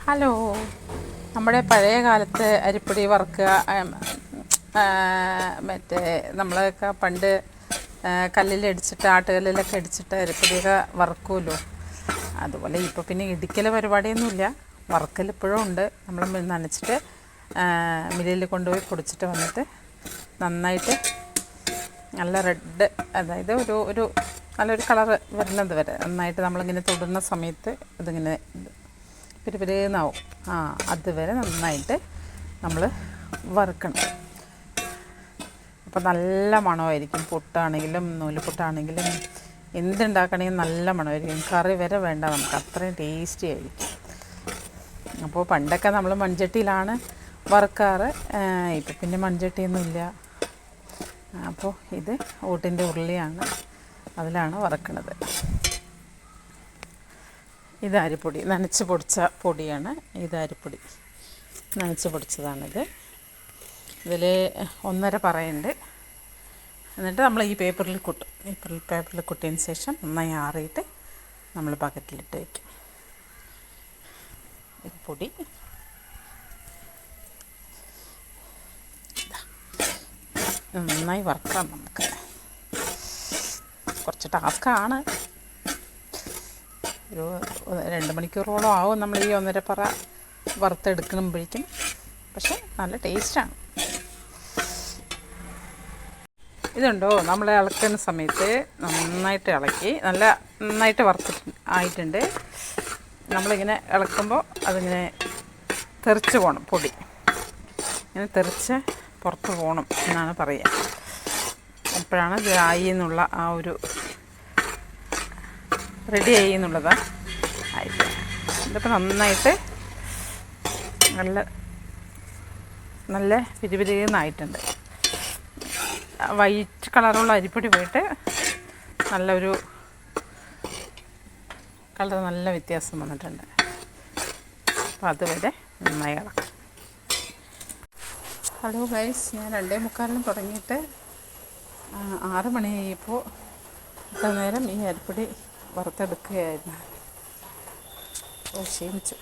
Hello. നമ്മുടെ പഴയ കാലത്ത് അരിപ്പൊടി വറുക്കുക, മറ്റേ നമ്മളൊക്കെ പണ്ട് കല്ലിലടിച്ചിട്ട് ആട്ടുകല്ലിലൊക്കെ അടിച്ചിട്ട് അരിപ്പൊടിയൊക്കെ വറുക്കുമല്ലോ. അതുപോലെ ഇപ്പോൾ പിന്നെ ഇടിക്കൽ പരിപാടിയൊന്നുമില്ല, വറുക്കൽ ഇപ്പോഴും ഉണ്ട്. നമ്മൾ നനച്ചിട്ട് മില്ലിൽ കൊണ്ടുപോയി പൊടിച്ചിട്ട് വന്നിട്ട് നന്നായിട്ട് നല്ല റെഡ്, അതായത് ഒരു നല്ലൊരു കളറ് വരുന്നത് വരെ നന്നായിട്ട് നമ്മളിങ്ങനെ തൊടുന്ന സമയത്ത് ഇതിങ്ങനെ പിരിപിരിന്നാവും. അതുവരെ നന്നായിട്ട് നമ്മൾ വറുക്കണം. അപ്പോൾ നല്ല മണമായിരിക്കും. പുട്ടാണെങ്കിലും നൂലുപുട്ടാണെങ്കിലും എന്തുണ്ടാക്കണമെങ്കിലും നല്ല മണമായിരിക്കും. കറി വരെ വേണ്ട നമുക്ക്, അത്രയും ടേസ്റ്റി ആയിരിക്കും. അപ്പോൾ പണ്ടൊക്കെ നമ്മൾ മൺചട്ടിയിലാണ് വറുക്കാറ്, ഇപ്പം പിന്നെ മൺചട്ടിയൊന്നുമില്ല. അപ്പോൾ ഇത് ഓട്ടിൻ്റെ ഉരുളിയാണ്, അതിലാണ് വറുക്കുന്നത്. ഇത് അരിപ്പൊടി നനച്ച് പൊടിച്ച പൊടിയാണ്. ഇത് അരിപ്പൊടി നനച്ച് പൊടിച്ചതാണിത്. ഇതിൽ 1.5 പറയുണ്ട്. എന്നിട്ട് നമ്മൾ ഈ പേപ്പറിൽ കുട്ടും. പേപ്പറിൽ കുട്ടിയതിന് ശേഷം നന്നായി ആറിയിട്ട് നമ്മൾ ബക്കറ്റിലിട്ട് വയ്ക്കും. പൊടി നന്നായി വറുക്കാം. നമുക്ക് കുറച്ച് ടാസ്ക്കാണ്. ഒരു 2 മണിക്കൂറോളം ആവും നമ്മൾ ഈ 1.5 പറ വറുത്തെടുക്കുമ്പോഴേക്കും. പക്ഷേ നല്ല ടേസ്റ്റാണ്. ഇതുണ്ടോ, നമ്മൾ ഇളക്കുന്ന സമയത്ത് നന്നായിട്ട് ഇളക്കി നന്നായിട്ട് ആയിട്ടുണ്ട്. നമ്മളിങ്ങനെ ഇളക്കുമ്പോൾ അതിങ്ങനെ തെറിച്ച് പോകണം. പൊടി ഇങ്ങനെ തെറിച്ച് പുറത്ത് പോകണം എന്നാണ് പറയുക. അപ്പോഴാണ് ഇത് ആയി എന്നുള്ള ആ ഒരു റെഡി ആയി എന്നുള്ളതാണ് ആയിട്ട്. ഇതിപ്പോൾ നന്നായിട്ട് നല്ല പിരിപിരിന്നായിട്ടുണ്ട്. വൈറ്റ് കളറുള്ള അരിപ്പൊടി പോയിട്ട് നല്ലൊരു കളർ, നല്ല വ്യത്യാസം വന്നിട്ടുണ്ട്. അപ്പോൾ അതുവരെ നന്നായി ഇളക്കാം. ഹലോ ഗൈസ്, ഞാൻ 2:45 തുടങ്ങിയിട്ട് 6 മണിയായപ്പോൾ ഇത്ര നേരം ഈ അരിപ്പൊടി വറുത്തെടുക്കുകയായിരുന്നു. ക്ഷീണിച്ചു.